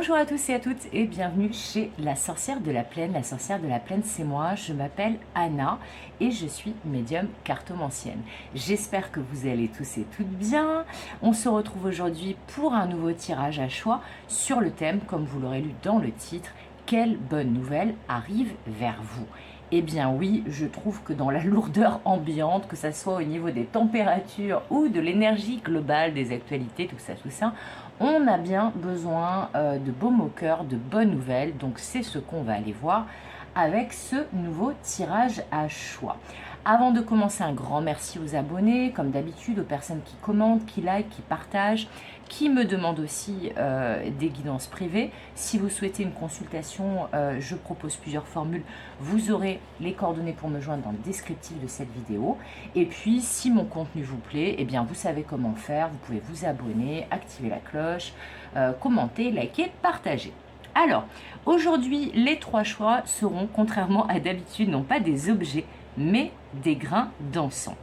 Bonjour à tous et à toutes et bienvenue chez La Sorcière de la Plaine. La Sorcière de la Plaine, c'est moi, je m'appelle Anna et je suis médium cartomancienne. J'espère que vous allez tous et toutes bien. On se retrouve aujourd'hui pour un nouveau tirage à choix sur le thème, comme vous l'aurez lu dans le titre, quelle bonne nouvelle arrive vers vous? Eh bien oui, je trouve que dans la lourdeur ambiante, que ce soit au niveau des températures ou de l'énergie globale des actualités, tout ça, on a bien besoin de baume au cœur, de bonnes nouvelles. Donc c'est ce qu'on va aller voir avec ce nouveau tirage à choix. Avant de commencer, un grand merci aux abonnés, comme d'habitude, aux personnes qui commentent, qui likent, qui partagent, qui me demandent aussi des guidances privées. Si vous souhaitez une consultation, je propose plusieurs formules. Vous aurez les coordonnées pour me joindre dans le descriptif de cette vidéo. Et puis, si mon contenu vous plaît, eh bien, vous savez comment faire. Vous pouvez vous abonner, activer la cloche, commenter, liker, partager. Alors, aujourd'hui, les trois choix seront, contrairement à d'habitude, non pas des objets, mais des grains d'encens.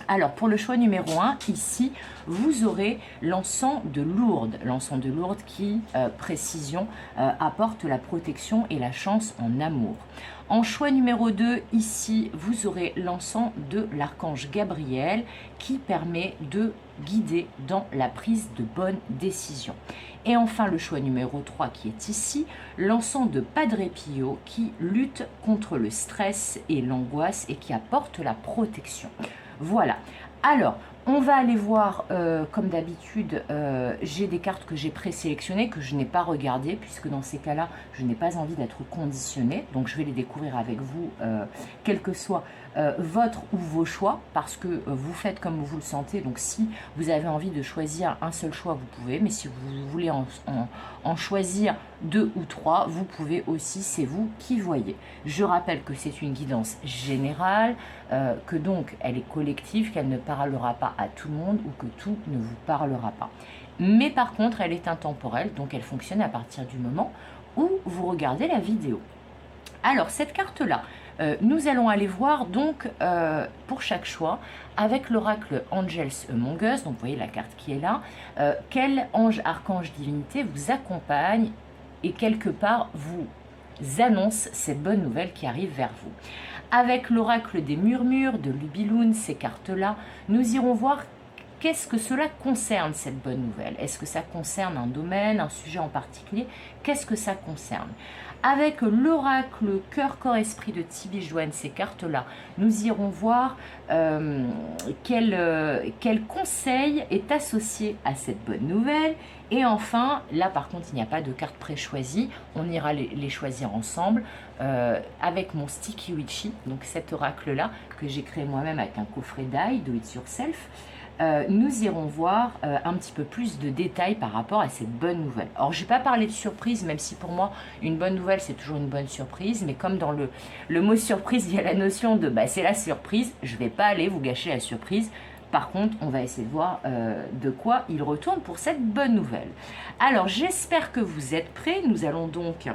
Alors, pour le choix numéro 1, ici, vous aurez l'encens de Lourdes. L'encens de Lourdes qui, précision, apporte la protection et la chance en amour. En choix numéro 2, ici, vous aurez l'encens de l'archange Gabriel qui permet de guider dans la prise de bonnes décisions. Et enfin, le choix numéro 3 qui est ici, l'encens de Padre Pio qui lutte contre le stress et l'angoisse et qui apporte la protection. Voilà. Alors, on va aller voir, comme d'habitude, j'ai des cartes que j'ai présélectionnées, que je n'ai pas regardées, puisque dans ces cas-là, je n'ai pas envie d'être conditionnée. Donc, je vais les découvrir avec vous, quel que soit votre ou vos choix, parce que vous faites comme vous le sentez. Donc, si vous avez envie de choisir un seul choix, vous pouvez. Mais si vous voulez en choisir 2 ou 3, vous pouvez aussi, c'est vous qui voyez. Je rappelle que c'est une guidance générale, que donc elle est collective, qu'elle ne parlera pas à tout le monde ou que tout ne vous parlera pas. Mais par contre, elle est intemporelle, donc elle fonctionne à partir du moment où vous regardez la vidéo. Alors, cette carte-là, nous allons aller voir donc pour chaque choix avec l'oracle Angels Among Us, donc vous voyez la carte qui est là, quel ange, archange, divinité vous accompagne et quelque part vous annonce cette bonne nouvelle qui arrive vers vous. Avec l'oracle des murmures de Lubiloun, ces cartes-là, nous irons voir qu'est-ce que cela concerne, cette bonne nouvelle. Est-ce que ça concerne un domaine, un sujet en particulier? Qu'est-ce que ça concerne? Avec l'oracle cœur, corps, esprit de Tibi Joanne, ces cartes-là, nous irons voir quel conseil est associé à cette bonne nouvelle. Et enfin, là par contre, il n'y a pas de carte pré-choisie, on ira les choisir ensemble avec mon Sticky Witchy, donc cet oracle-là que j'ai créé moi-même avec un coffret d'ail, Do It Yourself. Nous irons voir un petit peu plus de détails par rapport à cette bonne nouvelle. Alors, je n'ai pas parlé de surprise, même si pour moi, une bonne nouvelle, c'est toujours une bonne surprise. Mais comme dans le mot surprise, il y a la notion de c'est la surprise, je ne vais pas aller vous gâcher la surprise. Par contre, on va essayer de voir de quoi il retourne pour cette bonne nouvelle. Alors, j'espère que vous êtes prêts. Nous allons donc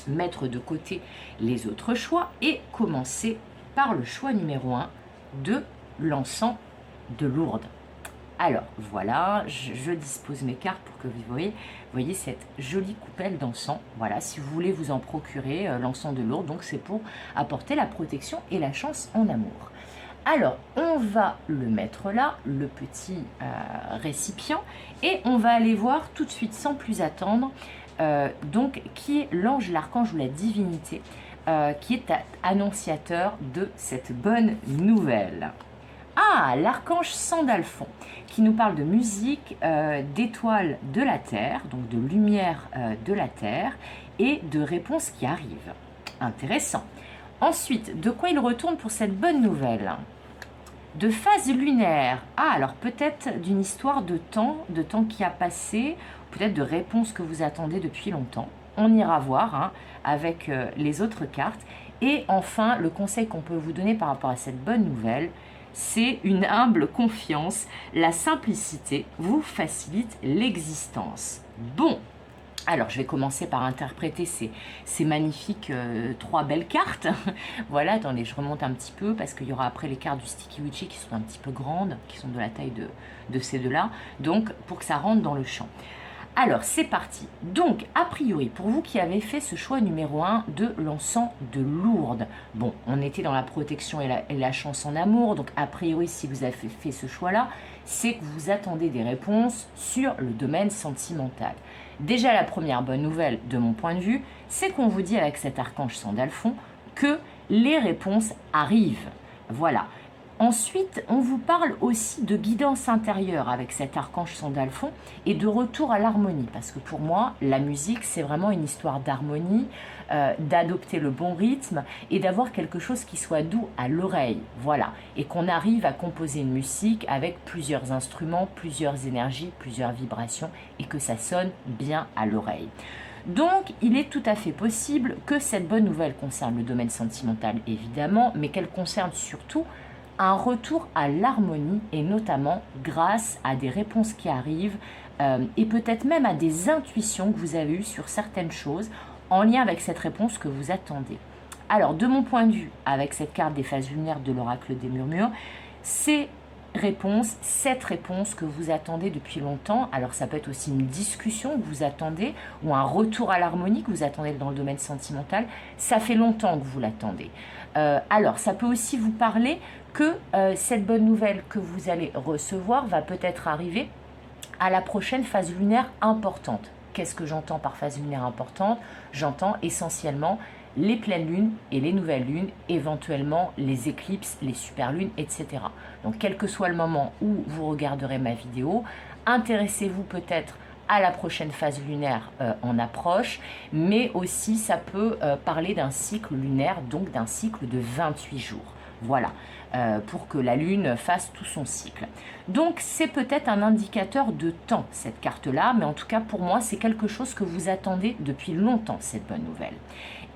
mettre de côté les autres choix et commencer par le choix numéro 1 de l'encens de Lourdes. Alors voilà, je dispose mes cartes pour que vous voyez cette jolie coupelle d'encens. Voilà, si vous voulez vous en procurer l'encens de Lourdes, donc c'est pour apporter la protection et la chance en amour. Alors, on va le mettre là, le petit récipient, et on va aller voir tout de suite, sans plus attendre, donc qui est l'ange, l'archange ou la divinité, qui est annonciateur de cette bonne nouvelle. Ah, l'archange Sandalphon, qui nous parle de musique, d'étoiles de la Terre, donc de lumière de la Terre, et de réponses qui arrivent. Intéressant. Ensuite, de quoi il retourne pour cette bonne nouvelle? De phase lunaire. Ah, alors peut-être d'une histoire de temps qui a passé, peut-être de réponses que vous attendez depuis longtemps. On ira voir avec les autres cartes. Et enfin, le conseil qu'on peut vous donner par rapport à cette bonne nouvelle, c'est une humble confiance. La simplicité vous facilite l'existence. Bon, alors je vais commencer par interpréter ces magnifiques 3 belles cartes. Voilà, attendez, je remonte un petit peu parce qu'il y aura après les cartes du Sticky Witchy qui sont un petit peu grandes, qui sont de la taille de ces deux-là. Donc, pour que ça rentre dans le champ. Alors, c'est parti. Donc, a priori, pour vous qui avez fait ce choix numéro 1 de l'encens de Lourdes, bon, on était dans la protection et la chance en amour, donc a priori, si vous avez fait ce choix-là, c'est que vous attendez des réponses sur le domaine sentimental. Déjà, la première bonne nouvelle, de mon point de vue, c'est qu'on vous dit avec cet archange Sandalphon que les réponses arrivent. Voilà. Ensuite, on vous parle aussi de guidance intérieure avec cet archange Sandalphon et de retour à l'harmonie. Parce que pour moi, la musique, c'est vraiment une histoire d'harmonie, d'adopter le bon rythme et d'avoir quelque chose qui soit doux à l'oreille. Voilà. Et qu'on arrive à composer une musique avec plusieurs instruments, plusieurs énergies, plusieurs vibrations et que ça sonne bien à l'oreille. Donc, il est tout à fait possible que cette bonne nouvelle concerne le domaine sentimental, évidemment, mais qu'elle concerne surtout un retour à l'harmonie et notamment grâce à des réponses qui arrivent et peut-être même à des intuitions que vous avez eues sur certaines choses en lien avec cette réponse que vous attendez. Alors, de mon point de vue, avec cette carte des phases lunaires de l'oracle des murmures, cette réponse que vous attendez depuis longtemps, alors ça peut être aussi une discussion que vous attendez ou un retour à l'harmonie que vous attendez dans le domaine sentimental, ça fait longtemps que vous l'attendez. Alors, ça peut aussi vous parler que cette bonne nouvelle que vous allez recevoir va peut-être arriver à la prochaine phase lunaire importante. Qu'est-ce que j'entends par phase lunaire importante? J'entends essentiellement les pleines lunes et les nouvelles lunes, éventuellement les éclipses, les superlunes, etc. Donc, quel que soit le moment où vous regarderez ma vidéo, intéressez-vous peut-être à la prochaine phase lunaire en approche, mais aussi ça peut parler d'un cycle lunaire, donc d'un cycle de 28 jours. Voilà, pour que la Lune fasse tout son cycle. Donc, c'est peut-être un indicateur de temps, cette carte-là, mais en tout cas, pour moi, c'est quelque chose que vous attendez depuis longtemps, cette bonne nouvelle.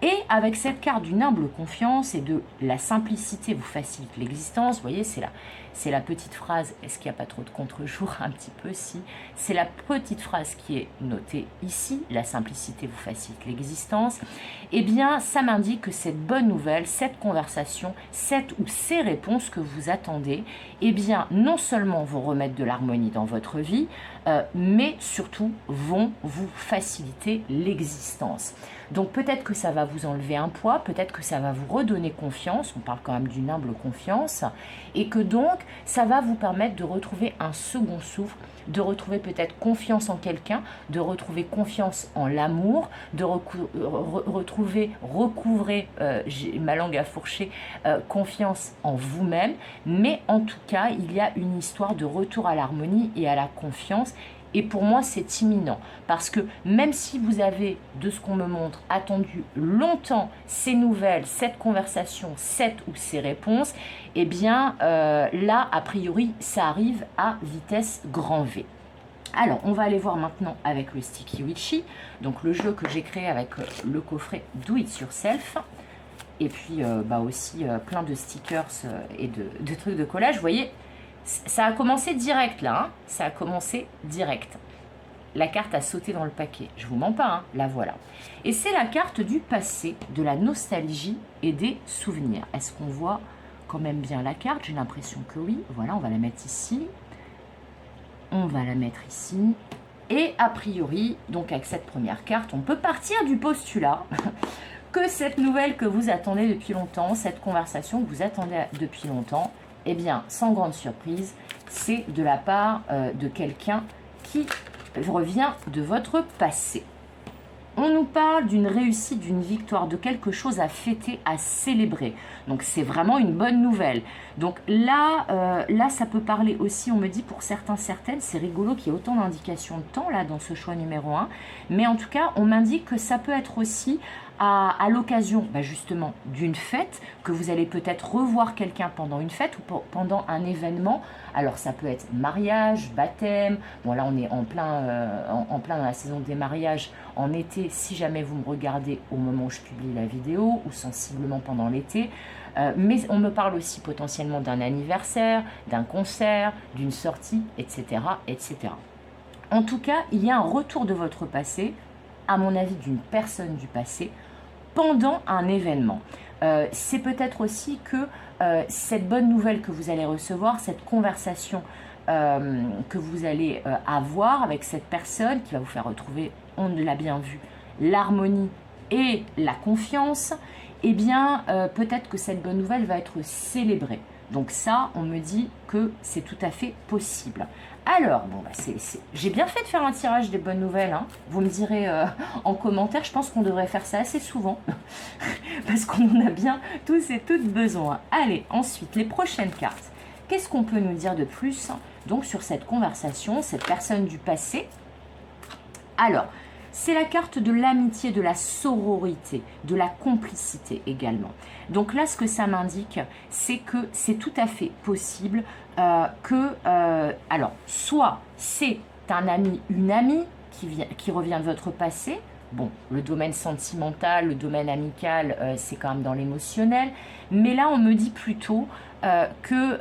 Et avec cette carte d'une humble confiance et de la simplicité vous facilite l'existence, vous voyez, c'est la petite phrase, est-ce qu'il n'y a pas trop de contre-jour? Un petit peu, si. C'est la petite phrase qui est notée ici, la simplicité vous facilite l'existence. Eh bien, ça m'indique que cette bonne nouvelle, cette conversation, cette ou ces réponses que vous attendez, eh bien, non seulement vont remettre de l'harmonie dans votre vie, mais surtout vont vous faciliter l'existence. Donc peut-être que ça va vous enlever un poids, peut-être que ça va vous redonner confiance, on parle quand même d'une humble confiance, et que donc ça va vous permettre de retrouver un second souffle, de retrouver peut-être confiance en quelqu'un, de retrouver confiance en l'amour, de recouvrer, j'ai ma langue à fourcher, confiance en vous-même, mais en tout cas il y a une histoire de retour à l'harmonie et à la confiance. Et pour moi, c'est imminent. Parce que même si vous avez, de ce qu'on me montre, attendu longtemps ces nouvelles, cette conversation, cette ou ces réponses, eh bien, là, a priori, ça arrive à vitesse grand V. Alors, on va aller voir maintenant avec le Sticky Witchy, donc le jeu que j'ai créé avec le coffret Do It Yourself. Et puis, aussi plein de stickers et de trucs de collage. Vous voyez, ça a commencé direct là, hein, ça a commencé direct. La carte a sauté dans le paquet, je vous mens pas, hein, la voilà. Et c'est la carte du passé, de la nostalgie et des souvenirs. Est-ce qu'on voit quand même bien la carte? J'ai l'impression que oui. Voilà, on va la mettre ici. On va la mettre ici. Et a priori, donc avec cette première carte, on peut partir du postulat que cette nouvelle que vous attendez depuis longtemps, cette conversation que vous attendez depuis longtemps, eh bien, sans grande surprise, c'est de la part de quelqu'un qui revient de votre passé. On nous parle d'une réussite, d'une victoire, de quelque chose à fêter, à célébrer. Donc, c'est vraiment une bonne nouvelle. Donc là, ça peut parler aussi, on me dit pour certains, certaines, c'est rigolo qu'il y ait autant d'indications de temps là dans ce choix numéro 1. Mais en tout cas, on m'indique que ça peut être aussi à l'occasion justement d'une fête, que vous allez peut-être revoir quelqu'un pendant une fête ou pendant un événement. Alors ça peut être mariage, baptême, bon là on est en plein dans la saison des mariages en été, si jamais vous me regardez au moment où je publie la vidéo ou sensiblement pendant l'été. Mais on me parle aussi potentiellement d'un anniversaire, d'un concert, d'une sortie, etc., etc. En tout cas, il y a un retour de votre passé, à mon avis d'une personne du passé, pendant un événement. c'est peut-être aussi que cette bonne nouvelle que vous allez recevoir, cette conversation que vous allez avoir avec cette personne qui va vous faire retrouver, on l'a bien vu, l'harmonie et la confiance, eh bien peut-être que cette bonne nouvelle va être célébrée. Donc ça, on me dit que c'est tout à fait possible. Alors, bon, bah j'ai bien fait de faire un tirage des bonnes nouvelles. Hein. Vous me direz en commentaire, je pense qu'on devrait faire ça assez souvent. Parce qu'on en a bien tous et toutes besoin. Allez, ensuite, les prochaines cartes. Qu'est-ce qu'on peut nous dire de plus donc sur cette conversation, cette personne du passé? Alors, c'est la carte de l'amitié, de la sororité, de la complicité également. Donc là, ce que ça m'indique, c'est que c'est tout à fait possible alors, soit c'est un ami, une amie qui revient de votre passé. Bon, le domaine sentimental, le domaine amical, c'est quand même dans l'émotionnel. Mais là, on me dit plutôt que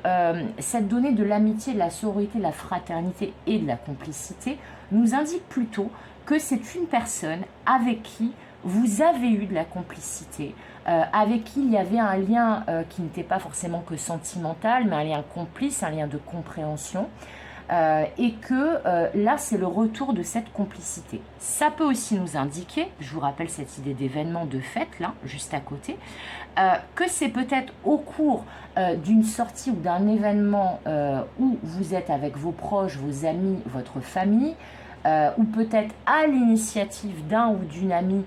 cette donnée de l'amitié, de la sororité, de la fraternité et de la complicité nous indique plutôt que c'est une personne avec qui vous avez eu de la complicité, avec qui il y avait un lien qui n'était pas forcément que sentimental, mais un lien complice, un lien de compréhension, et que là, c'est le retour de cette complicité. Ça peut aussi nous indiquer, je vous rappelle cette idée d'événement de fête, là, juste à côté, que c'est peut-être au cours d'une sortie ou d'un événement où vous êtes avec vos proches, vos amis, votre famille, ou peut-être à l'initiative d'un ou d'une amie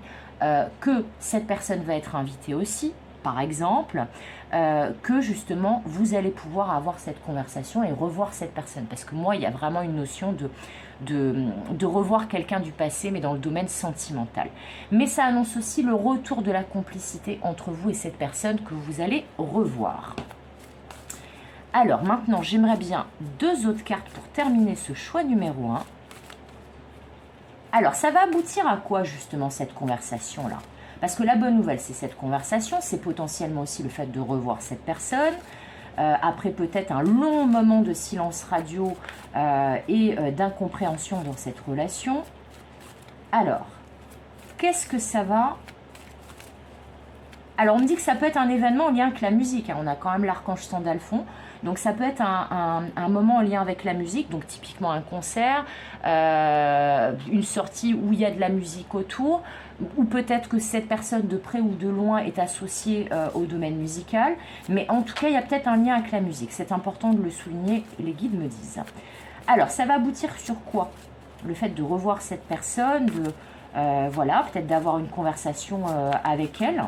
que cette personne va être invitée aussi, par exemple, que justement vous allez pouvoir avoir cette conversation et revoir cette personne. Parce que moi, il y a vraiment une notion de revoir quelqu'un du passé, mais dans le domaine sentimental. Mais ça annonce aussi le retour de la complicité entre vous et cette personne que vous allez revoir. Alors maintenant, j'aimerais bien 2 autres cartes pour terminer ce choix numéro 1. Alors, ça va aboutir à quoi justement cette conversation-là? Parce que la bonne nouvelle, c'est cette conversation, c'est potentiellement aussi le fait de revoir cette personne, après peut-être un long moment de silence radio et d'incompréhension dans cette relation. Alors, qu'est-ce que ça va? Alors, on me dit que ça peut être un événement en lien avec la musique, hein. On a quand même l'archange Sandalphon. Donc ça peut être un moment en lien avec la musique, donc typiquement un concert, une sortie où il y a de la musique autour, ou peut-être que cette personne de près ou de loin est associée au domaine musical, mais en tout cas il y a peut-être un lien avec la musique, c'est important de le souligner, les guides me disent. Alors ça va aboutir sur quoi? Le fait de revoir cette personne, voilà, peut-être d'avoir une conversation avec elle.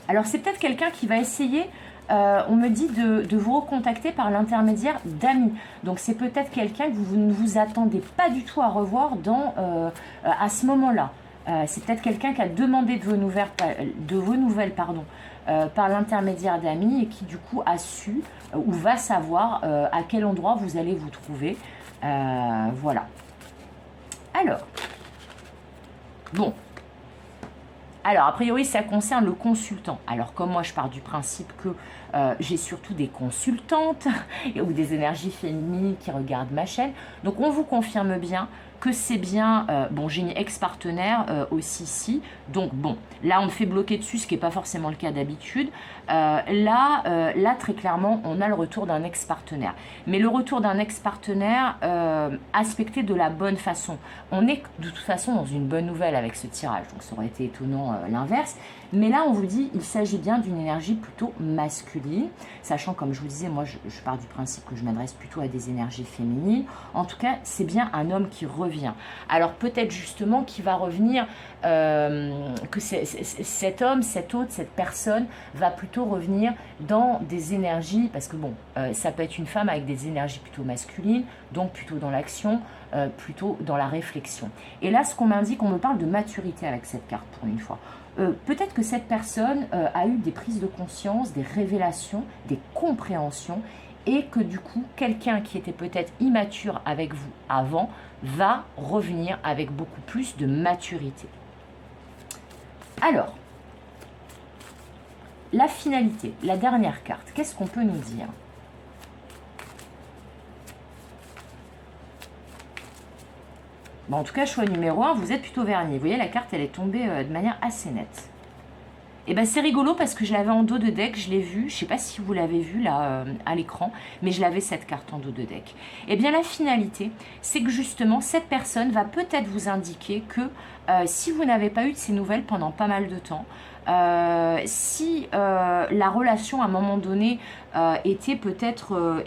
Alors c'est peut-être quelqu'un qui va essayer... on me dit de vous recontacter par l'intermédiaire d'amis. Donc c'est peut-être quelqu'un que vous ne vous attendez pas du tout à revoir à ce moment-là. C'est peut-être quelqu'un qui a demandé de vos nouvelles par l'intermédiaire d'amis et qui du coup a su ou va savoir à quel endroit vous allez vous trouver. Voilà. Alors, bon. Alors, a priori, ça concerne le consultant. Alors, comme moi, je pars du principe que j'ai surtout des consultantes ou des énergies féminines qui regardent ma chaîne. Donc, on vous confirme bien que c'est bien, bon, j'ai une ex-partenaire aussi ici. Donc, bon, là, on me fait bloquer dessus, ce qui n'est pas forcément le cas d'habitude. Là, très clairement, on a le retour d'un ex-partenaire. Mais le retour d'un ex-partenaire aspecté de la bonne façon. On est de toute façon dans une bonne nouvelle avec ce tirage, donc ça aurait été étonnant l'inverse. Mais là, on vous dit, il s'agit bien d'une énergie plutôt masculine, sachant, comme je vous disais, moi, je pars du principe que je m'adresse plutôt à des énergies féminines. En tout cas, c'est bien un homme qui revient. Alors, peut-être justement qu'il va revenir, que cet homme, cet autre, cette personne va plutôt revenir dans des énergies, parce que bon, ça peut être une femme avec des énergies plutôt masculines, donc plutôt dans l'action, plutôt dans la réflexion. Et là, ce qu'on m'indique, on me parle de maturité avec cette carte pour une fois. Peut-être que cette personne a eu des prises de conscience, des révélations, des compréhensions, et que du coup, quelqu'un qui était peut-être immature avec vous avant va revenir avec beaucoup plus de maturité. Alors, la finalité, la dernière carte, qu'est-ce qu'on peut nous dire ? Bon, en tout cas, choix numéro 1, vous êtes plutôt vernis. Vous voyez, la carte, elle est tombée de manière assez nette. Et ben c'est rigolo parce que je l'avais en dos de deck, je l'ai vu, je sais pas si vous l'avez vu là à l'écran, mais je l'avais cette carte en dos de deck. Et bien la finalité, c'est que justement cette personne va peut-être vous indiquer que si vous n'avez pas eu de ces nouvelles pendant pas mal de temps, si la relation à un moment donné était peut-être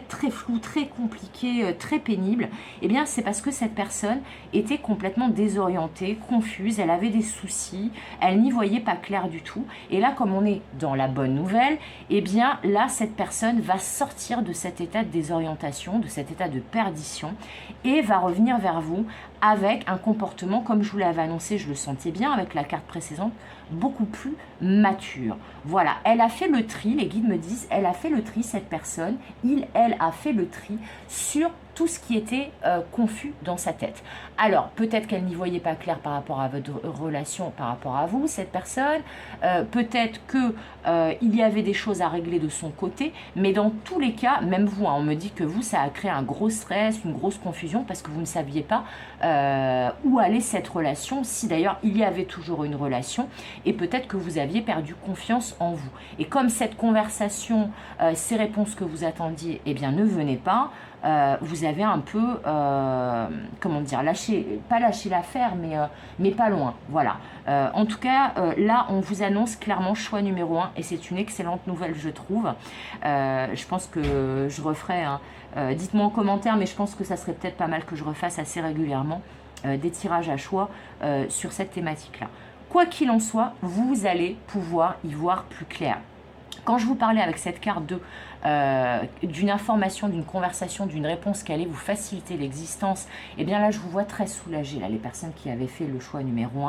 très floue, très compliquée, très pénible, eh bien c'est parce que cette personne était complètement désorientée, confuse, elle avait des soucis, elle n'y voyait pas clair du tout. Et là, comme on est dans la bonne nouvelle, eh bien là cette personne va sortir de cet état de désorientation, de cet état de perdition, et va revenir vers vous avec un comportement, comme je vous l'avais annoncé, je le sentais bien avec la carte précédente, beaucoup plus mature. Voilà, elle a fait le tri, les guides me disent, elle a fait le tri, cette personne, elle a fait le tri sur tout ce qui était confus dans sa tête. Alors, peut-être qu'elle n'y voyait pas clair par rapport à votre relation, par rapport à vous, cette personne. Peut-être qu'il y avait des choses à régler de son côté. Mais dans tous les cas, même vous, hein, on me dit que vous, ça a créé un gros stress, une grosse confusion parce que vous ne saviez pas où allait cette relation. Si d'ailleurs, il y avait toujours une relation. Et peut-être que vous aviez perdu confiance en vous. Et comme cette conversation, ces réponses que vous attendiez, eh bien, ne venaient pas, vous avez un peu, comment dire, pas lâché l'affaire, mais pas loin. Voilà. En tout cas, là, on vous annonce clairement choix numéro 1 et c'est une excellente nouvelle, je trouve. Je pense que je referai, hein, dites-moi en commentaire, mais je pense que ça serait peut-être pas mal que je refasse assez régulièrement des tirages à choix sur cette thématique-là. Quoi qu'il en soit, vous allez pouvoir y voir plus clair. Quand je vous parlais avec cette carte d'une information, d'une conversation, d'une réponse qui allait vous faciliter l'existence, et bien là je vous vois très soulagée, là, les personnes qui avaient fait le choix numéro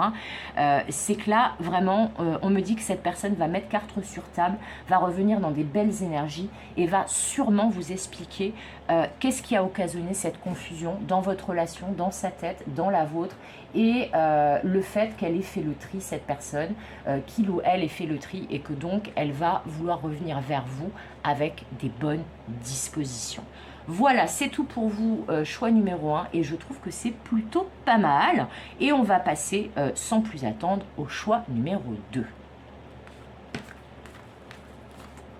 1, c'est que là vraiment on me dit que cette personne va mettre carte sur table, va revenir dans des belles énergies et va sûrement vous expliquer qu'est-ce qui a occasionné cette confusion dans votre relation, dans sa tête, dans la vôtre, et le fait qu'elle ait fait le tri, cette personne, qu'il ou elle ait fait le tri, et que donc elle va vouloir revenir vers vous avec des bonnes dispositions. Voilà, c'est tout pour vous, choix numéro 1, et je trouve que c'est plutôt pas mal. Et on va passer, sans plus attendre, au choix numéro 2.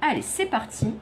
Allez, c'est parti.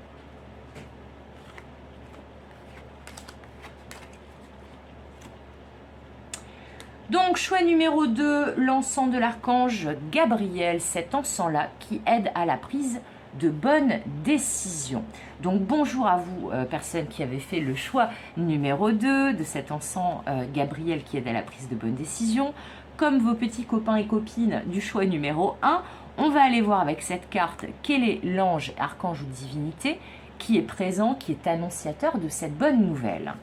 Donc, choix numéro 2, l'encens de l'archange Gabriel, cet encens-là qui aide à la prise de bonnes décisions. Donc, bonjour à vous, personnes qui avez fait le choix numéro 2 de cet encens Gabriel qui aide à la prise de bonnes décisions. Comme vos petits copains et copines du choix numéro 1, on va aller voir avec cette carte quel est l'ange, archange ou divinité qui est présent, qui est annonciateur de cette bonne nouvelle.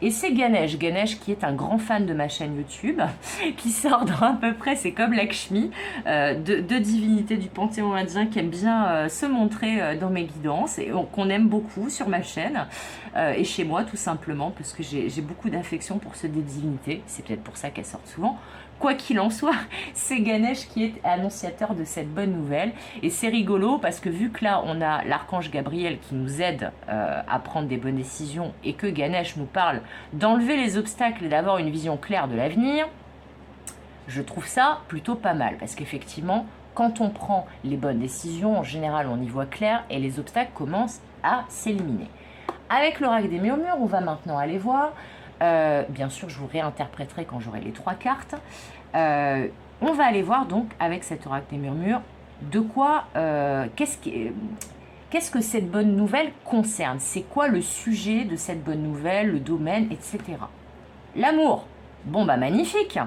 Et c'est Ganesh, qui est un grand fan de ma chaîne YouTube, qui sort dans à peu près, c'est comme Lakshmi, de divinités du panthéon indien qui aime bien se montrer dans mes guidances et qu'on aime beaucoup sur ma chaîne et chez moi tout simplement parce que j'ai beaucoup d'affection pour ces divinités, c'est peut-être pour ça qu'elles sortent souvent. Quoi qu'il en soit, c'est Ganesh qui est annonciateur de cette bonne nouvelle. Et c'est rigolo parce que vu que là, on a l'archange Gabriel qui nous aide à prendre des bonnes décisions et que Ganesh nous parle d'enlever les obstacles et d'avoir une vision claire de l'avenir, je trouve ça plutôt pas mal. Parce qu'effectivement, quand on prend les bonnes décisions, en général, on y voit clair et les obstacles commencent à s'éliminer. Avec l'oracle des murmures, on va maintenant aller voir... bien sûr, je vous réinterpréterai quand j'aurai les 3 cartes. On va aller voir donc avec cet oracle des murmures de quoi, qu'est-ce que cette bonne nouvelle concerne. C'est quoi le sujet de cette bonne nouvelle, le domaine, etc. L'amour. Bon bah magnifique.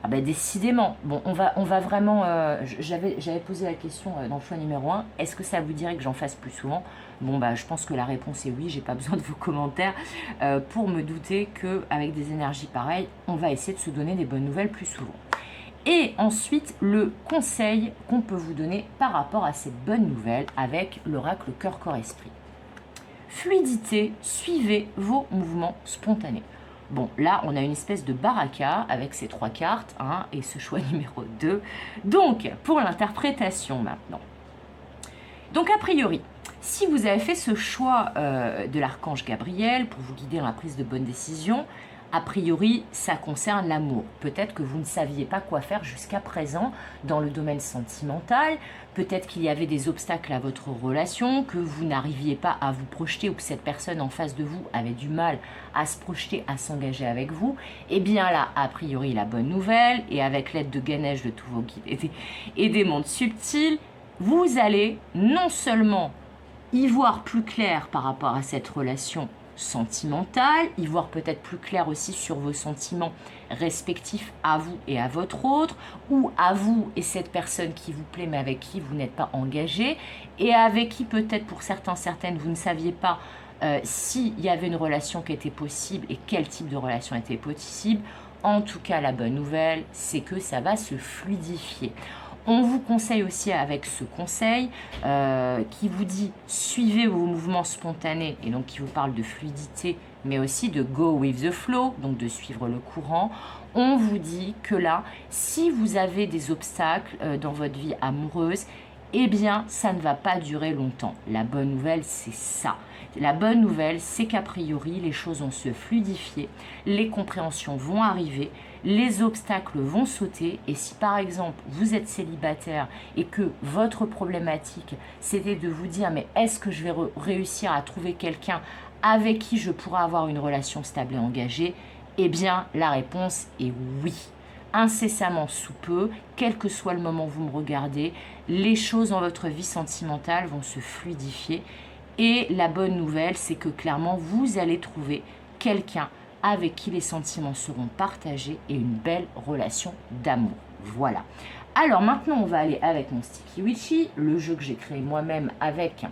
Ah bah décidément. Bon, on va vraiment... J'avais posé la question dans le choix numéro 1. Est-ce que ça vous dirait que j'en fasse plus souvent? Bon bah je pense que la réponse est oui. J'ai pas besoin de vos commentaires pour me douter qu'avec des énergies pareilles, on va essayer de se donner des bonnes nouvelles plus souvent. Et ensuite, le conseil qu'on peut vous donner par rapport à cette bonne nouvelle avec l'oracle cœur, corps, esprit. Fluidité, suivez vos mouvements spontanés. Bon, là, on a une espèce de baraka avec ces 3 cartes, hein, et ce choix numéro 2. Donc, pour l'interprétation maintenant. Donc, a priori, si vous avez fait ce choix de l'archange Gabriel pour vous guider dans la prise de bonnes décisions, A priori, ça concerne l'amour. Peut-être que vous ne saviez pas quoi faire jusqu'à présent dans le domaine sentimental. Peut-être qu'il y avait des obstacles à votre relation, que vous n'arriviez pas à vous projeter ou que cette personne en face de vous avait du mal à se projeter, à s'engager avec vous. Et bien là, a priori, la bonne nouvelle, et avec l'aide de Ganesh, de tous vos guides et des mondes subtils, vous allez non seulement y voir plus clair par rapport à cette relation sentimentale, y voir peut-être plus clair aussi sur vos sentiments respectifs à vous et à votre autre, ou à vous et cette personne qui vous plaît mais avec qui vous n'êtes pas engagé, et avec qui peut-être pour certains, certaines, vous ne saviez pas s'il y avait une relation qui était possible et quel type de relation était possible. En tout cas, la bonne nouvelle, c'est que ça va se fluidifier. On vous conseille aussi avec ce conseil qui vous dit suivez vos mouvements spontanés et donc qui vous parle de fluidité mais aussi de go with the flow, donc de suivre le courant. On vous dit que là, si vous avez des obstacles dans votre vie amoureuse, eh bien, ça ne va pas durer longtemps. La bonne nouvelle, c'est ça. La bonne nouvelle, c'est qu'a priori, les choses vont se fluidifier, les compréhensions vont arriver, les obstacles vont sauter. Et si par exemple, vous êtes célibataire et que votre problématique, c'était de vous dire, mais est-ce que je vais réussir à trouver quelqu'un avec qui je pourrai avoir une relation stable et engagée? Eh bien, la réponse est oui. Incessamment sous peu, quel que soit le moment où vous me regardez, les choses dans votre vie sentimentale vont se fluidifier. Et la bonne nouvelle, c'est que clairement, vous allez trouver quelqu'un avec qui les sentiments seront partagés et une belle relation d'amour. Voilà. Alors maintenant, on va aller avec mon Sticky Witchy, le jeu que j'ai créé moi-même avec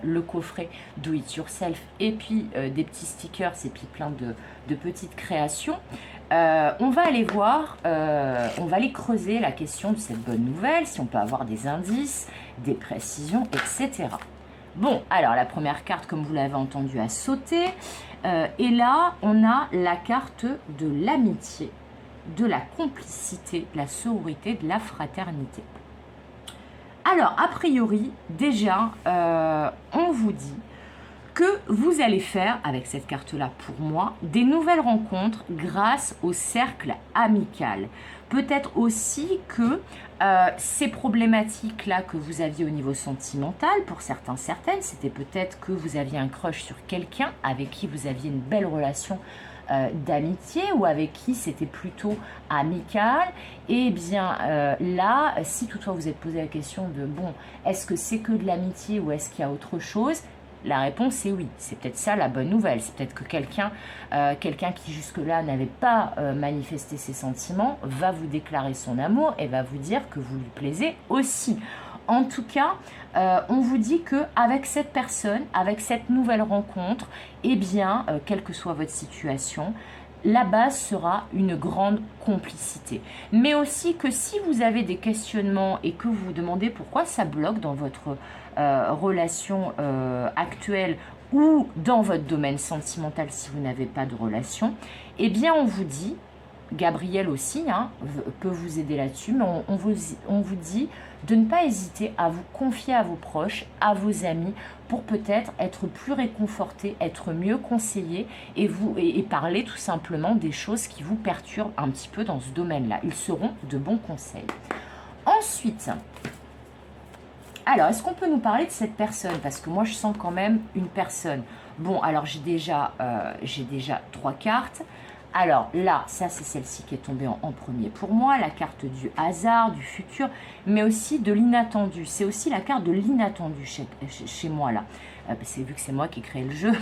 le coffret Do It Yourself et puis des petits stickers et puis plein de petites créations. On va aller voir, on va aller creuser la question de cette bonne nouvelle, si on peut avoir des indices, des précisions, etc. Bon, alors la première carte, comme vous l'avez entendu, a sauté. Et là, on a la carte de l'amitié, de la complicité, de la sororité, de la fraternité. Alors, a priori, déjà, on vous dit que vous allez faire, avec cette carte-là pour moi, des nouvelles rencontres grâce au cercle amical. Peut-être aussi que ces problématiques-là que vous aviez au niveau sentimental, pour certains, certaines, c'était peut-être que vous aviez un crush sur quelqu'un avec qui vous aviez une belle relation d'amitié ou avec qui c'était plutôt amical. Et bien là, si toutefois vous êtes posé la question de bon, est-ce que c'est que de l'amitié ou est-ce qu'il y a autre chose? La réponse est oui. C'est peut-être ça la bonne nouvelle. C'est peut-être que quelqu'un qui jusque-là n'avait pas manifesté ses sentiments va vous déclarer son amour et va vous dire que vous lui plaisez aussi. En tout cas, on vous dit qu'avec cette personne, avec cette nouvelle rencontre, eh bien, quelle que soit votre situation, la base sera une grande complicité. Mais aussi que si vous avez des questionnements et que vous vous demandez pourquoi ça bloque dans votre relation actuelle ou dans votre domaine sentimental si vous n'avez pas de relation, eh bien on vous dit, Gabriel aussi peut vous aider là-dessus, mais on vous dit de ne pas hésiter à vous confier à vos proches, à vos amis, pour peut-être être plus réconforté, être mieux conseillé et parler tout simplement des choses qui vous perturbent un petit peu dans ce domaine-là. Ils seront de bons conseils. Ensuite, alors, est-ce qu'on peut nous parler de cette personne? Parce que moi, je sens quand même une personne. Bon, alors j'ai déjà 3 cartes. Alors là, ça c'est celle-ci qui est tombée en premier pour moi, la carte du hasard, du futur, mais aussi de l'inattendu. C'est aussi la carte de l'inattendu chez moi là. C'est vu que c'est moi qui ai créé le jeu.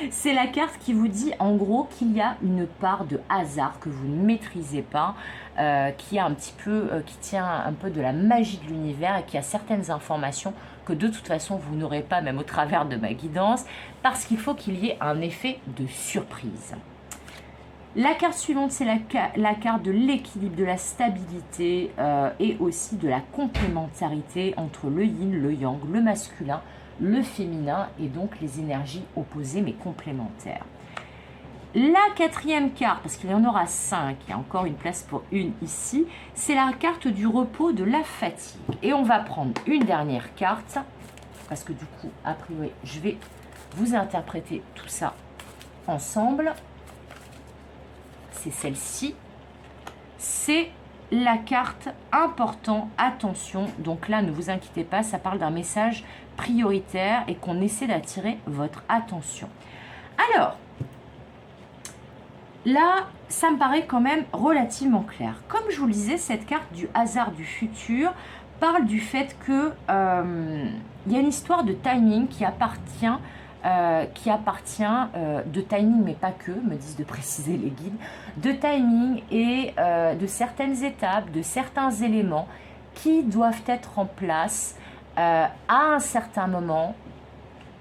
C'est la carte qui vous dit en gros qu'il y a une part de hasard que vous ne maîtrisez pas, qui tient un peu de la magie de l'univers et qui a certaines informations que de toute façon vous n'aurez pas même au travers de ma guidance, parce qu'il faut qu'il y ait un effet de surprise. La carte suivante, c'est la carte de l'équilibre, de la stabilité et aussi de la complémentarité entre le yin, le yang, le masculin, le féminin et donc les énergies opposées mais complémentaires. La quatrième carte, parce qu'il y en aura 5, il y a encore une place pour une ici, c'est la carte du repos, de la fatigue. Et on va prendre une dernière carte, parce que du coup, a priori, je vais vous interpréter tout ça ensemble. c'est celle-ci. C'est la carte important, attention. Donc là, ne vous inquiétez pas, ça parle d'un message prioritaire et qu'on essaie d'attirer votre attention. Alors, là, ça me paraît quand même relativement clair. Comme je vous le disais, cette carte du hasard du futur parle du fait que y a une histoire de timing qui appartient de timing, mais pas que, me disent de préciser les guides, de timing et de certaines étapes, de certains éléments qui doivent être en place à un certain moment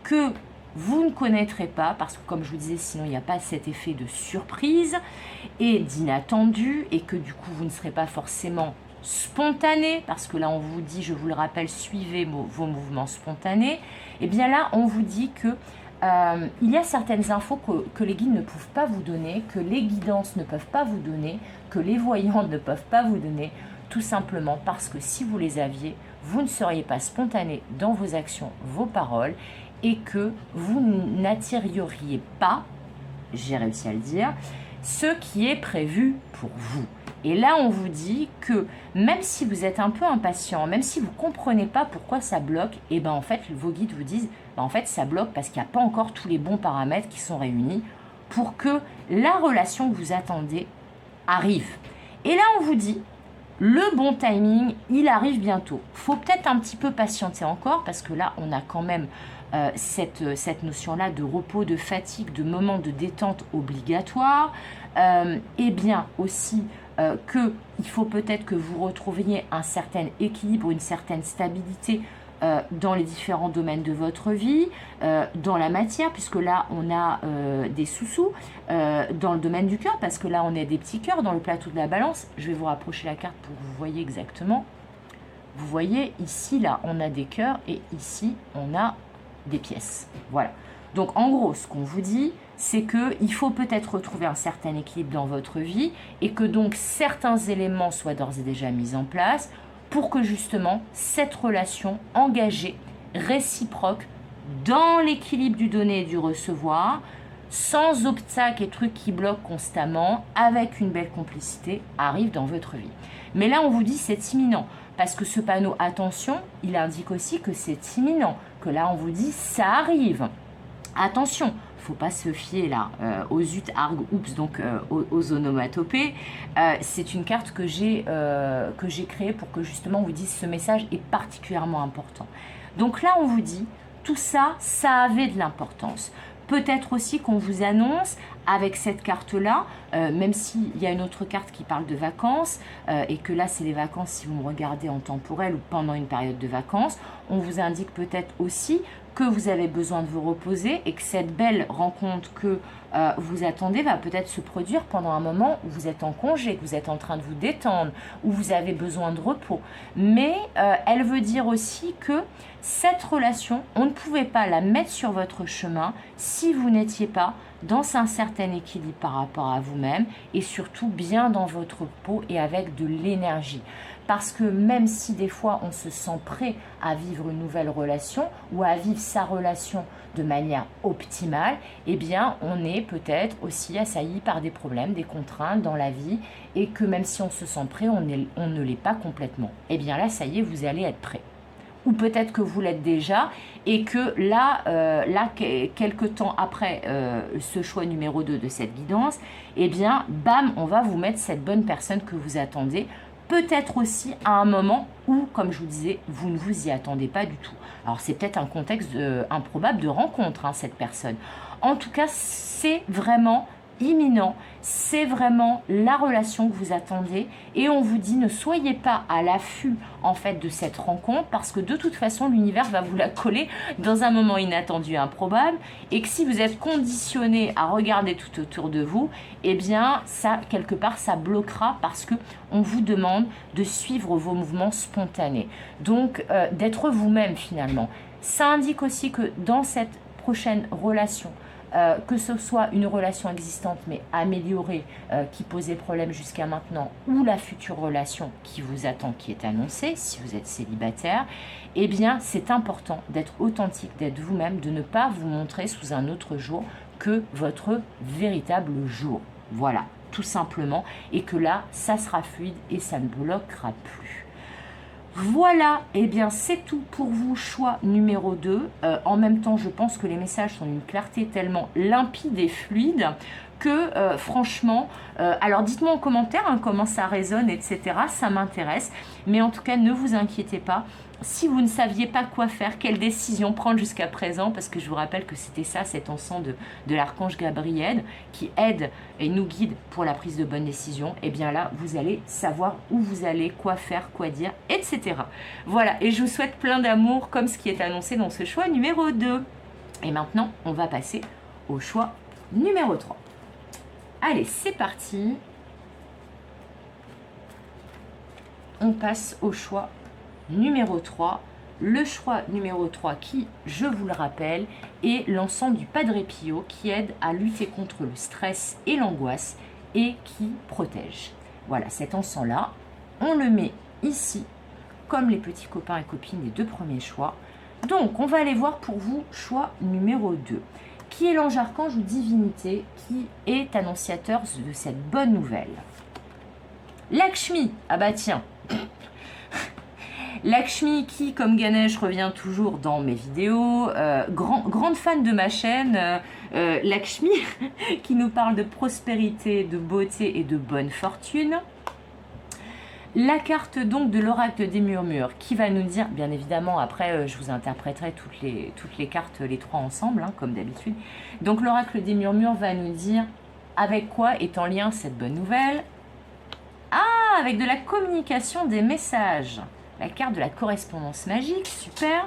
que vous ne connaîtrez pas, parce que comme je vous disais, sinon il n'y a pas cet effet de surprise et d'inattendu, et que du coup vous ne serez pas forcément spontané, parce que là on vous dit, je vous le rappelle, suivez vos mouvements spontanés. Et bien là on vous dit que il y a certaines infos que les guides ne peuvent pas vous donner, que les guidances ne peuvent pas vous donner, que les voyants ne peuvent pas vous donner, tout simplement parce que si vous les aviez, vous ne seriez pas spontané dans vos actions, vos paroles, et que vous n'attireriez pas, j'ai réussi à le dire, ce qui est prévu pour vous. Et là, on vous dit que même si vous êtes un peu impatient, même si vous ne comprenez pas pourquoi ça bloque, et ben en fait, vos guides vous disent, ben en fait, ça bloque parce qu'il n'y a pas encore tous les bons paramètres qui sont réunis pour que la relation que vous attendez arrive. Et là, on vous dit, le bon timing, il arrive bientôt. Il faut peut-être un petit peu patienter encore parce que là, on a quand même cette notion-là de repos, de fatigue, de moment de détente obligatoire. Et bien aussi qu'il faut peut-être que vous retrouviez un certain équilibre, une certaine stabilité dans les différents domaines de votre vie, dans la matière, puisque là on a des sous-sous, dans le domaine du cœur, parce que là on a des petits cœurs dans le plateau de la balance. Je vais vous rapprocher la carte pour que vous voyez exactement. Vous voyez ici, là on a des cœurs et ici on a des pièces. Voilà. Donc en gros, ce qu'on vous dit, c'est qu'il faut peut-être retrouver un certain équilibre dans votre vie et que donc certains éléments soient d'ores et déjà mis en place pour que justement cette relation engagée, réciproque, dans l'équilibre du donner et du recevoir, sans obstacles et trucs qui bloquent constamment, avec une belle complicité, arrive dans votre vie. Mais là, on vous dit c'est imminent, parce que ce panneau attention, il indique aussi que c'est imminent, que là, on vous dit ça arrive. Attention, il ne faut pas se fier là aux zut, arg, oups, donc aux onomatopées. C'est une carte que j'ai créée pour que justement on vous dise ce message est particulièrement important. Donc là, on vous dit, tout ça, ça avait de l'importance. Peut-être aussi qu'on vous annonce avec cette carte-là, même s'il y a une autre carte qui parle de vacances, et que là c'est les vacances si vous me regardez en temporel ou pendant une période de vacances, on vous indique peut-être aussi que vous avez besoin de vous reposer et que cette belle rencontre que vous attendez va peut-être se produire pendant un moment où vous êtes en congé, que vous êtes en train de vous détendre, où vous avez besoin de repos. Mais elle veut dire aussi que cette relation, on ne pouvait pas la mettre sur votre chemin si vous n'étiez pas dans un certain équilibre par rapport à vous-même et surtout bien dans votre peau et avec de l'énergie. Parce que même si des fois on se sent prêt à vivre une nouvelle relation ou à vivre sa relation de manière optimale, eh bien on est peut-être aussi assailli par des problèmes, des contraintes dans la vie et que même si on se sent prêt, on ne l'est pas complètement. Eh bien là, ça y est, vous allez être prêt. Ou peut-être que vous l'êtes déjà et que là, quelques temps après ce choix numéro 2 de cette guidance, eh bien, bam, on va vous mettre cette bonne personne que vous attendez. Peut-être aussi à un moment où, comme je vous disais, vous ne vous y attendez pas du tout. Alors, c'est peut-être un contexte improbable de rencontre, hein, cette personne. En tout cas, c'est vraiment imminent, c'est vraiment la relation que vous attendez et on vous dit ne soyez pas à l'affût en fait de cette rencontre parce que de toute façon l'univers va vous la coller dans un moment inattendu, improbable et que si vous êtes conditionné à regarder tout autour de vous, eh bien ça quelque part ça bloquera parce que on vous demande de suivre vos mouvements spontanés, donc d'être vous-même finalement. Ça indique aussi que dans cette prochaine relation, que ce soit une relation existante mais améliorée qui posait problème jusqu'à maintenant ou la future relation qui vous attend, qui est annoncée si vous êtes célibataire, eh bien c'est important d'être authentique, d'être vous-même, de ne pas vous montrer sous un autre jour que votre véritable jour. Voilà. tout simplement, et que là, ça sera fluide et ça ne bloquera plus. Voilà, et bien c'est tout pour vous, choix numéro 2. En même temps, je pense que les messages sont d'une clarté tellement limpide et fluide que franchement, alors dites-moi en commentaire comment ça résonne, etc. Ça m'intéresse, mais en tout cas, ne vous inquiétez pas. Si vous ne saviez pas quoi faire, quelle décision prendre jusqu'à présent, parce que je vous rappelle que c'était ça, cet encens de l'archange Gabriel, qui aide et nous guide pour la prise de bonnes décisions, et bien là, vous allez savoir où vous allez, quoi faire, quoi dire, etc. Voilà, et je vous souhaite plein d'amour, comme ce qui est annoncé dans ce choix numéro 2. Et maintenant, on va passer au choix numéro 3. Allez, c'est parti. On passe au choix numéro 3, le choix numéro 3 qui, je vous le rappelle, est l'encens du Padre Pio qui aide à lutter contre le stress et l'angoisse et qui protège. Voilà, cet encens-là, on le met ici, comme les petits copains et copines des 2 premiers choix. Donc, on va aller voir pour vous choix numéro 2, qui est l'ange archange ou divinité qui est annonciateur de cette bonne nouvelle. Lakshmi, ah bah tiens, Lakshmi qui, comme Ganesh, revient toujours dans mes vidéos, grande fan de ma chaîne, Lakshmi qui nous parle de prospérité, de beauté et de bonne fortune. La carte donc de l'oracle des murmures qui va nous dire, bien évidemment, après je vous interpréterai toutes les cartes, les 3 ensemble, hein, comme d'habitude. Donc l'oracle des murmures va nous dire avec quoi est en lien cette bonne nouvelle. Ah, avec de la communication des messages. La carte de la correspondance magique, super.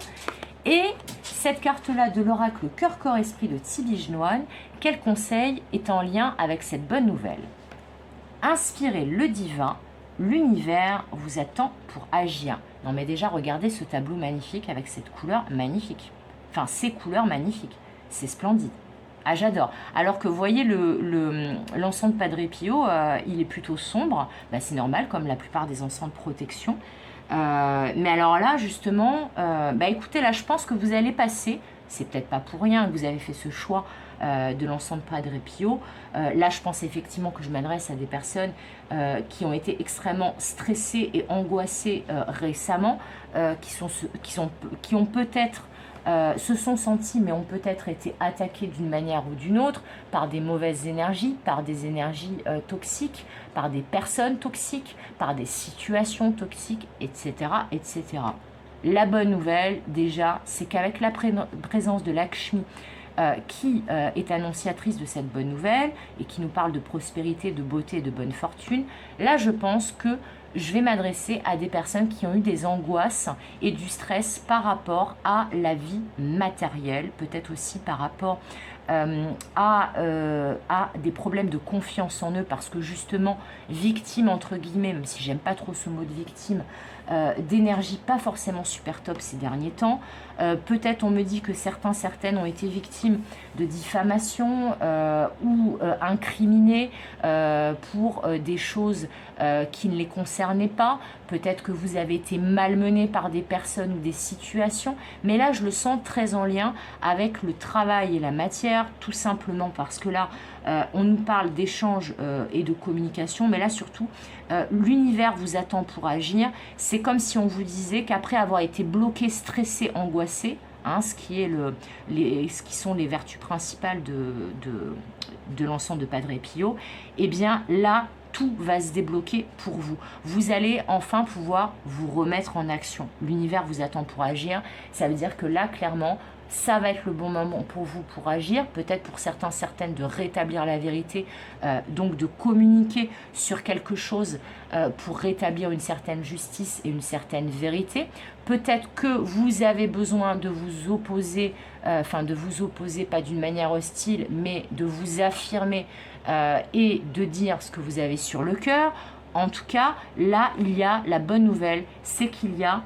Et cette carte-là de l'oracle cœur, corps, esprit de Tibijnoan, quel conseil est en lien avec cette bonne nouvelle? Inspirez le divin, l'univers vous attend pour agir. Non mais déjà, regardez ce tableau magnifique avec cette couleur magnifique. Enfin, ces couleurs magnifiques. C'est splendide. Ah, j'adore. Alors que vous voyez, l'encens de Padre Pio, il est plutôt sombre. Bah, c'est normal, comme la plupart des encens de protection. Mais alors là, justement, bah écoutez, là, je pense que vous allez passer, c'est peut-être pas pour rien que vous avez fait ce choix de l'encens de Padre Pio. Là, je pense effectivement que je m'adresse à des personnes qui ont été extrêmement stressées et angoissées récemment, qui ont peut-être se sont sentis, mais ont peut-être été attaqués d'une manière ou d'une autre par des mauvaises énergies, par des énergies toxiques, par des personnes toxiques, par des situations toxiques, etc., etc. La bonne nouvelle, déjà, c'est qu'avec la présence de Lakshmi, qui est annonciatrice de cette bonne nouvelle et qui nous parle de prospérité, de beauté et de bonne fortune, là, je pense que je vais m'adresser à des personnes qui ont eu des angoisses et du stress par rapport à la vie matérielle, peut-être aussi par rapport à des problèmes de confiance en eux, parce que justement, victime entre guillemets, même si j'aime pas trop ce mot de victime, d'énergie pas forcément super top ces derniers temps. Peut-être on me dit que certaines ont été victimes de diffamation ou incriminées pour des choses qui ne les concernaient pas. Peut-être que vous avez été malmené par des personnes ou des situations, mais là je le sens très en lien avec le travail et la matière, tout simplement parce que là on nous parle d'échange et de communication, mais là surtout l'univers vous attend pour agir. C'est comme si on vous disait qu'après avoir été bloqué, stressé, angoissé, hein, ce qui sont les vertus principales de l'encens de Padre Pio, et bien là tout va se débloquer pour vous. Vous allez enfin pouvoir vous remettre en action. L'univers vous attend pour agir. Ça veut dire que là, clairement, ça va être le bon moment pour vous pour agir. Peut-être pour certains, certaines, de rétablir la vérité, donc de communiquer sur quelque chose pour rétablir une certaine justice et une certaine vérité. Peut-être que vous avez besoin de vous opposer, pas d'une manière hostile, mais de vous affirmer et de dire ce que vous avez sur le cœur. En tout cas, là, il y a la bonne nouvelle, c'est qu'il y a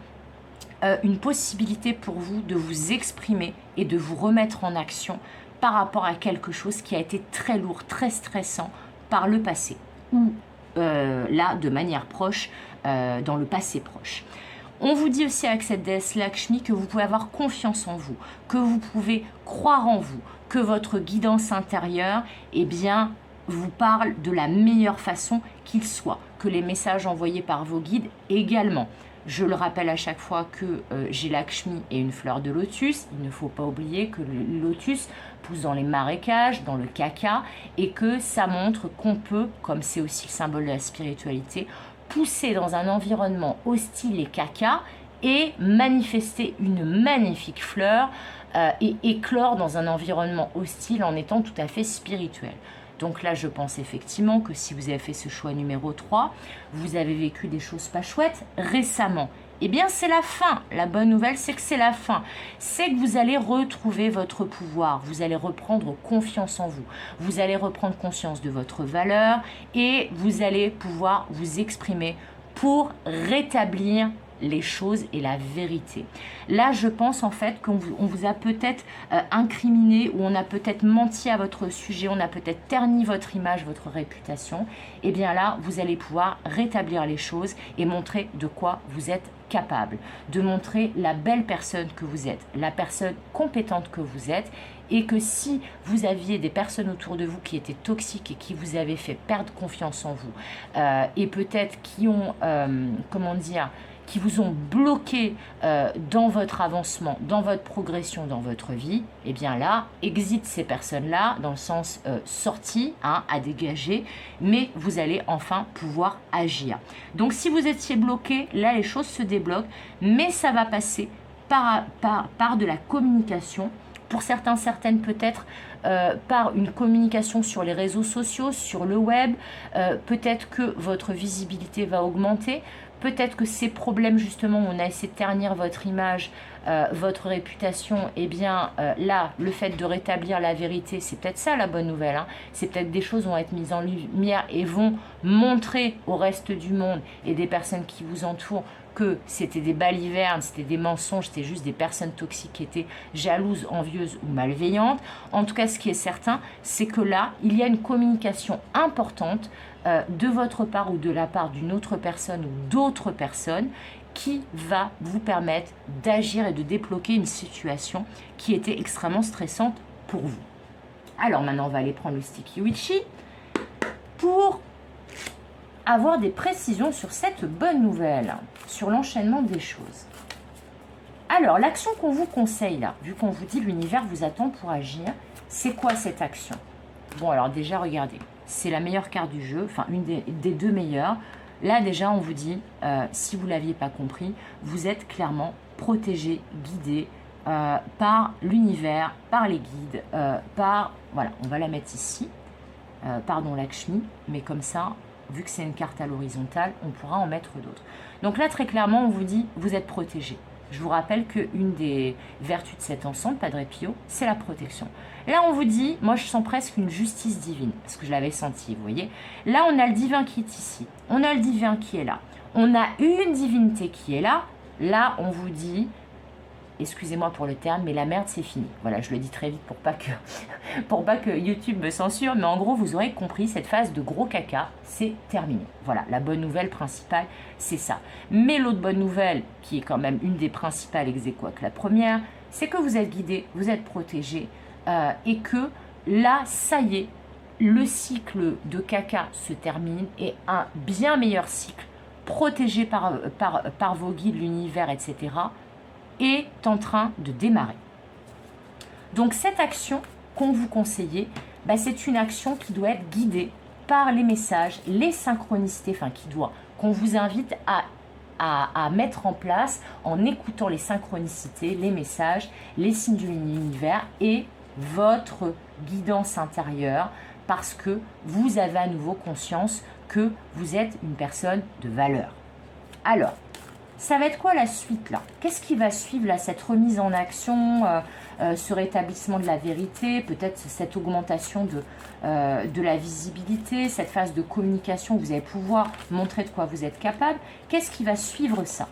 une possibilité pour vous de vous exprimer et de vous remettre en action par rapport à quelque chose qui a été très lourd, très stressant par le passé, ou là, de manière proche, dans le passé proche. On vous dit aussi avec cette déesse Lakshmi que vous pouvez avoir confiance en vous, que vous pouvez croire en vous, que votre guidance intérieure, eh bien, vous parle de la meilleure façon qu'il soit, que les messages envoyés par vos guides également. Je le rappelle à chaque fois que j'ai Lakshmi et une fleur de lotus. Il ne faut pas oublier que le lotus pousse dans les marécages, dans le caca, et que ça montre qu'on peut, comme c'est aussi le symbole de la spiritualité, pousser dans un environnement hostile et caca et manifester une magnifique fleur et éclore dans un environnement hostile en étant tout à fait spirituel. Donc là, je pense effectivement que si vous avez fait ce choix numéro 3, vous avez vécu des choses pas chouettes récemment. Eh bien, c'est la fin. La bonne nouvelle, c'est que c'est la fin. C'est que vous allez retrouver votre pouvoir. Vous allez reprendre confiance en vous. Vous allez reprendre conscience de votre valeur et vous allez pouvoir vous exprimer pour rétablir les choses et la vérité. Là, je pense en fait qu'on vous a peut-être incriminé ou on a peut-être menti à votre sujet, on a peut-être terni votre image, votre réputation. Et bien là, vous allez pouvoir rétablir les choses et montrer de quoi vous êtes capable, de montrer la belle personne que vous êtes, la personne compétente que vous êtes, et que si vous aviez des personnes autour de vous qui étaient toxiques et qui vous avaient fait perdre confiance en vous, et peut-être qui ont, qui vous ont bloqué dans votre avancement, dans votre progression, dans votre vie, et bien là, exit ces personnes-là, dans le sens sortie, à dégager, mais vous allez enfin pouvoir agir. Donc si vous étiez bloqué, là les choses se débloquent, mais ça va passer par de la communication, pour certains, certaines peut-être par une communication sur les réseaux sociaux, sur le web, peut-être que votre visibilité va augmenter. Peut-être que ces problèmes, justement, où on a essayé de ternir votre image, votre réputation, eh bien, là, le fait de rétablir la vérité, c'est peut-être ça la bonne nouvelle. C'est peut-être des choses vont être mises en lumière et vont montrer au reste du monde et des personnes qui vous entourent que c'était des balivernes, c'était des mensonges, c'était juste des personnes toxiques qui étaient jalouses, envieuses ou malveillantes. En tout cas, ce qui est certain, c'est que là, il y a une communication importante de votre part ou de la part d'une autre personne ou d'autres personnes qui va vous permettre d'agir et de débloquer une situation qui était extrêmement stressante pour vous. Alors maintenant, on va aller prendre le Sticky Witchy pour avoir des précisions sur cette bonne nouvelle, sur l'enchaînement des choses. Alors, l'action qu'on vous conseille là, vu qu'on vous dit l'univers vous attend pour agir, c'est quoi cette action? Bon, alors déjà, regardez, c'est la meilleure carte du jeu, enfin une des deux meilleures. Là, déjà, on vous dit, si vous ne l'aviez pas compris, vous êtes clairement protégé, guidé par l'univers, par les guides, voilà, on va la mettre ici, pardon, Lakshmi, mais comme ça, vu que c'est une carte à l'horizontale, on pourra en mettre d'autres. Donc là, très clairement, on vous dit, vous êtes protégé. Je vous rappelle qu'une des vertus de cet ensemble, Padre Pio, c'est la protection. Là, on vous dit, moi je sens presque une justice divine, parce que je l'avais senti, vous voyez. Là, on a le divin qui est ici, on a le divin qui est là, on a une divinité qui est là. Là, on vous dit, excusez-moi pour le terme, mais la merde, c'est fini. Voilà, je le dis très vite pour pas que YouTube me censure, mais en gros, vous aurez compris, cette phase de gros caca, c'est terminé. Voilà, la bonne nouvelle principale, c'est ça. Mais l'autre bonne nouvelle, qui est quand même une des principales ex aequo avec la première, c'est que vous êtes guidé, vous êtes protégé, et que là, ça y est, le cycle de caca se termine et un bien meilleur cycle, protégé par vos guides, l'univers, etc., est en train de démarrer. Donc cette action qu'on vous conseillait, c'est une action qui doit être guidée par les messages, les synchronicités, qu'on vous invite à mettre en place en écoutant les synchronicités, les messages, les signes de l'univers et votre guidance intérieure, parce que vous avez à nouveau conscience que vous êtes une personne de valeur. Alors, ça va être quoi la suite là? Qu'est-ce qui va suivre là, cette remise en action, ce rétablissement de la vérité, peut-être cette augmentation de la visibilité, cette phase de communication où vous allez pouvoir montrer de quoi vous êtes capable? Qu'est-ce qui va suivre ça?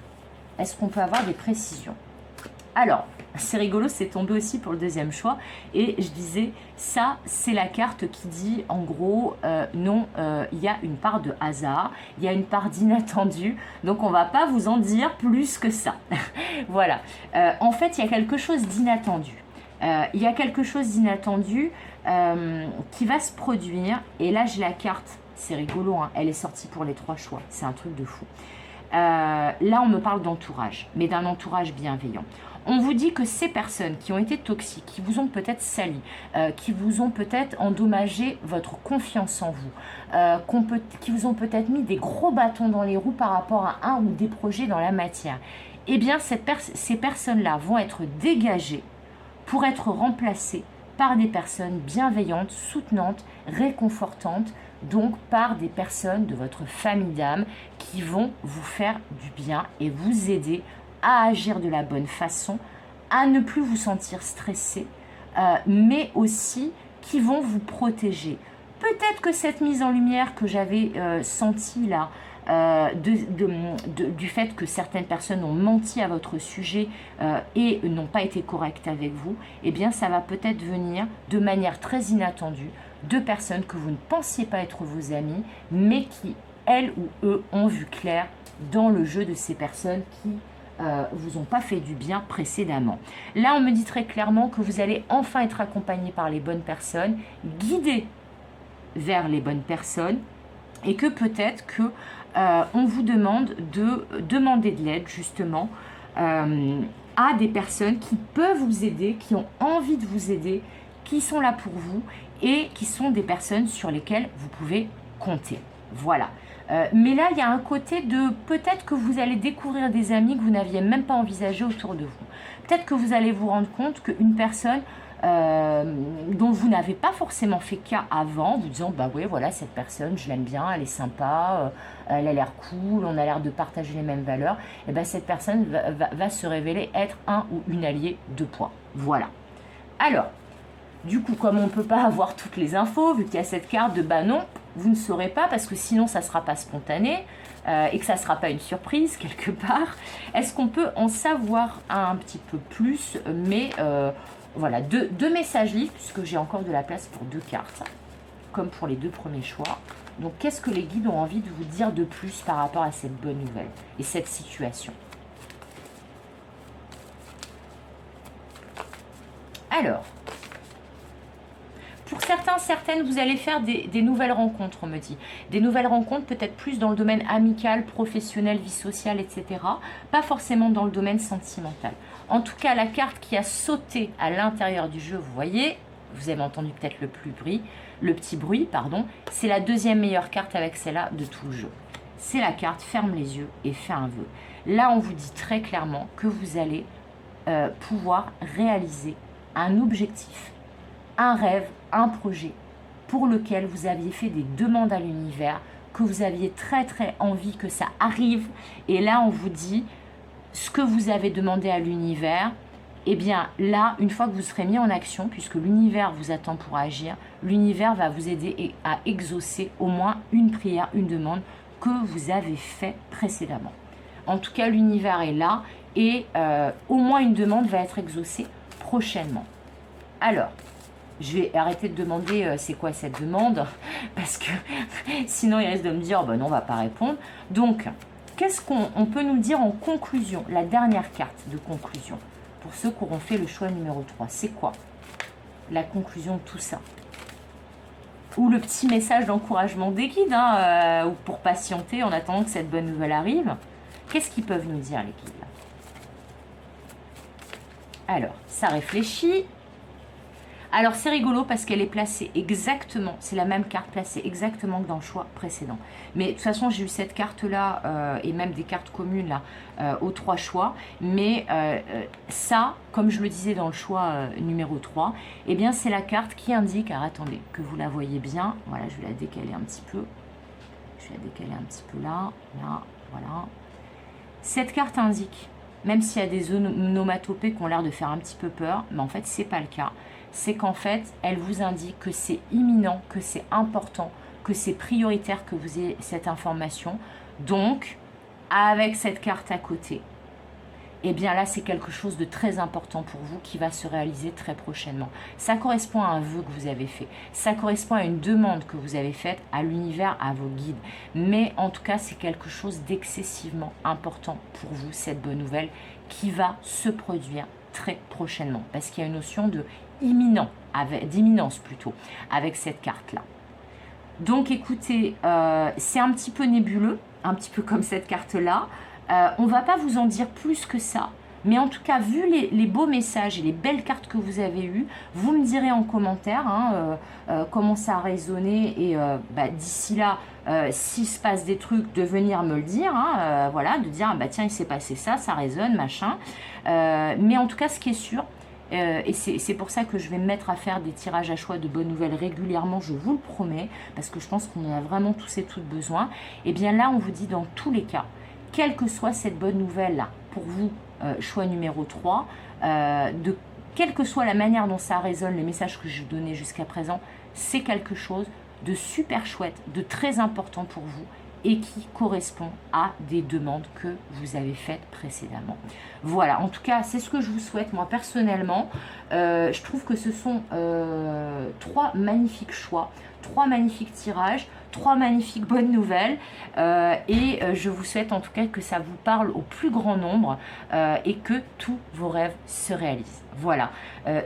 Est-ce qu'on peut avoir des précisions? Alors, c'est rigolo, c'est tombé aussi pour le deuxième choix. Et je disais, ça, c'est la carte qui dit, en gros, non, il y a une part de hasard, il y a une part d'inattendu. Donc, on ne va pas vous en dire plus que ça. Voilà. En fait, il y a quelque chose d'inattendu. Il y a quelque chose d'inattendu qui va se produire. Et là, j'ai la carte, c'est rigolo, hein, elle est sortie pour les 3 choix. C'est un truc de fou. Là, on me parle d'entourage, mais d'un entourage bienveillant. On vous dit que ces personnes qui ont été toxiques, qui vous ont peut-être sali, qui vous ont peut-être endommagé votre confiance en vous, qui vous ont peut-être mis des gros bâtons dans les roues par rapport à un ou des projets dans la matière, eh bien, ces personnes-là vont être dégagées pour être remplacées par des personnes bienveillantes, soutenantes, réconfortantes, donc par des personnes de votre famille d'âme qui vont vous faire du bien et vous aider à agir de la bonne façon, à ne plus vous sentir stressé, mais aussi qui vont vous protéger. Peut-être que cette mise en lumière que j'avais sentie là, du fait que certaines personnes ont menti à votre sujet et n'ont pas été correctes avec vous, eh bien ça va peut-être venir de manière très inattendue de personnes que vous ne pensiez pas être vos amis, mais qui, elles ou eux, ont vu clair dans le jeu de ces personnes qui vous ont pas fait du bien précédemment. Là, on me dit très clairement que vous allez enfin être accompagné par les bonnes personnes, guidé vers les bonnes personnes, et que peut-être que on vous demande de demander de l'aide justement à des personnes qui peuvent vous aider, qui ont envie de vous aider, qui sont là pour vous et qui sont des personnes sur lesquelles vous pouvez compter. Voilà. Mais là, il y a un côté de peut-être que vous allez découvrir des amis que vous n'aviez même pas envisagé autour de vous. Peut-être que vous allez vous rendre compte qu'une personne dont vous n'avez pas forcément fait cas avant, vous disant bah oui voilà cette personne je l'aime bien, elle est sympa, elle a l'air cool, on a l'air de partager les mêmes valeurs, et bien cette personne va se révéler être un ou une alliée de poids. Voilà. Alors, du coup comme on ne peut pas avoir toutes les infos, vu qu'il y a cette carte de bah non, vous ne saurez pas parce que sinon ça ne sera pas spontané et que ça ne sera pas une surprise quelque part, est-ce qu'on peut en savoir un petit peu plus, mais voilà, deux messages livres, puisque j'ai encore de la place pour 2 cartes, comme pour les 2 premiers choix. Donc, qu'est-ce que les guides ont envie de vous dire de plus par rapport à cette bonne nouvelle et cette situation? Alors, pour certains, certaines, vous allez faire des nouvelles rencontres, on me dit. Des nouvelles rencontres, peut-être plus dans le domaine amical, professionnel, vie sociale, etc. Pas forcément dans le domaine sentimental. En tout cas, la carte qui a sauté à l'intérieur du jeu, vous voyez, vous avez entendu peut-être le petit bruit, pardon, c'est la 2e meilleure carte avec celle-là de tout le jeu. C'est la carte ferme les yeux et fais un vœu. Là, on vous dit très clairement que vous allez pouvoir réaliser un objectif, un rêve, un projet pour lequel vous aviez fait des demandes à l'univers, que vous aviez très très envie que ça arrive. Et là, on vous dit ce que vous avez demandé à l'univers, eh bien là, une fois que vous serez mis en action, puisque l'univers vous attend pour agir, l'univers va vous aider à exaucer au moins une prière, une demande que vous avez fait précédemment. En tout cas, l'univers est là et au moins une demande va être exaucée prochainement. Alors, je vais arrêter de demander c'est quoi cette demande, parce que sinon il risque de me dire oh, ben non, on ne va pas répondre. Donc, qu'est-ce qu'on peut nous dire en conclusion? La dernière carte de conclusion, pour ceux qui auront fait le choix numéro 3, c'est quoi la conclusion de tout ça? Ou le petit message d'encouragement des guides, ou pour patienter en attendant que cette bonne nouvelle arrive. Qu'est-ce qu'ils peuvent nous dire, les guides là? Alors, ça réfléchit. Alors, c'est rigolo parce qu'elle est placée exactement, c'est la même carte placée exactement que dans le choix précédent. Mais de toute façon, j'ai eu cette carte-là et même des cartes communes là aux 3 choix. Mais ça, comme je le disais dans le choix numéro 3, eh bien, c'est la carte qui indique, alors attendez, que vous la voyez bien. Voilà, je vais la décaler un petit peu. Je vais la décaler un petit peu là, voilà. Cette carte indique, même s'il y a des onomatopées qui ont l'air de faire un petit peu peur, mais en fait, c'est pas le cas. C'est qu'en fait, elle vous indique que c'est imminent, que c'est important, que c'est prioritaire que vous ayez cette information. Donc, avec cette carte à côté, eh bien là, c'est quelque chose de très important pour vous qui va se réaliser très prochainement. Ça correspond à un vœu que vous avez fait. Ça correspond à une demande que vous avez faite à l'univers, à vos guides. Mais en tout cas, c'est quelque chose d'excessivement important pour vous, cette bonne nouvelle qui va se produire très prochainement, parce qu'il y a une notion de imminent, d'imminence plutôt, avec cette carte-là. Donc écoutez, c'est un petit peu nébuleux, un petit peu comme cette carte-là. On ne va pas vous en dire plus que ça. Mais en tout cas, vu les beaux messages et les belles cartes que vous avez eues, vous me direz en commentaire comment ça a résonné. Et d'ici là, s'il se passe des trucs, de venir me le dire. Voilà, de dire, tiens, il s'est passé ça, ça résonne, machin. Mais en tout cas, ce qui est sûr, et c'est pour ça que je vais me mettre à faire des tirages à choix de bonnes nouvelles régulièrement, je vous le promets, parce que je pense qu'on en a vraiment tous et toutes besoin. Et bien là, on vous dit dans tous les cas, quelle que soit cette bonne nouvelle-là, pour vous, choix numéro 3, quelle que soit la manière dont ça résonne, les messages que je vous donnais jusqu'à présent, c'est quelque chose de super chouette, de très important pour vous et qui correspond à des demandes que vous avez faites précédemment. Voilà, en tout cas, c'est ce que je vous souhaite, moi, personnellement. Je trouve que ce sont 3 magnifiques choix, 3 magnifiques tirages, 3 magnifiques bonnes nouvelles. Et je vous souhaite en tout cas que ça vous parle au plus grand nombre et que tous vos rêves se réalisent. Voilà,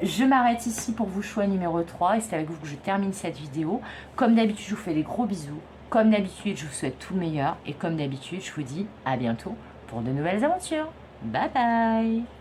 je m'arrête ici pour vos choix numéro 3 et c'est avec vous que je termine cette vidéo. Comme d'habitude, je vous fais des gros bisous. Comme d'habitude, je vous souhaite tout le meilleur. Et comme d'habitude, je vous dis à bientôt pour de nouvelles aventures. Bye bye!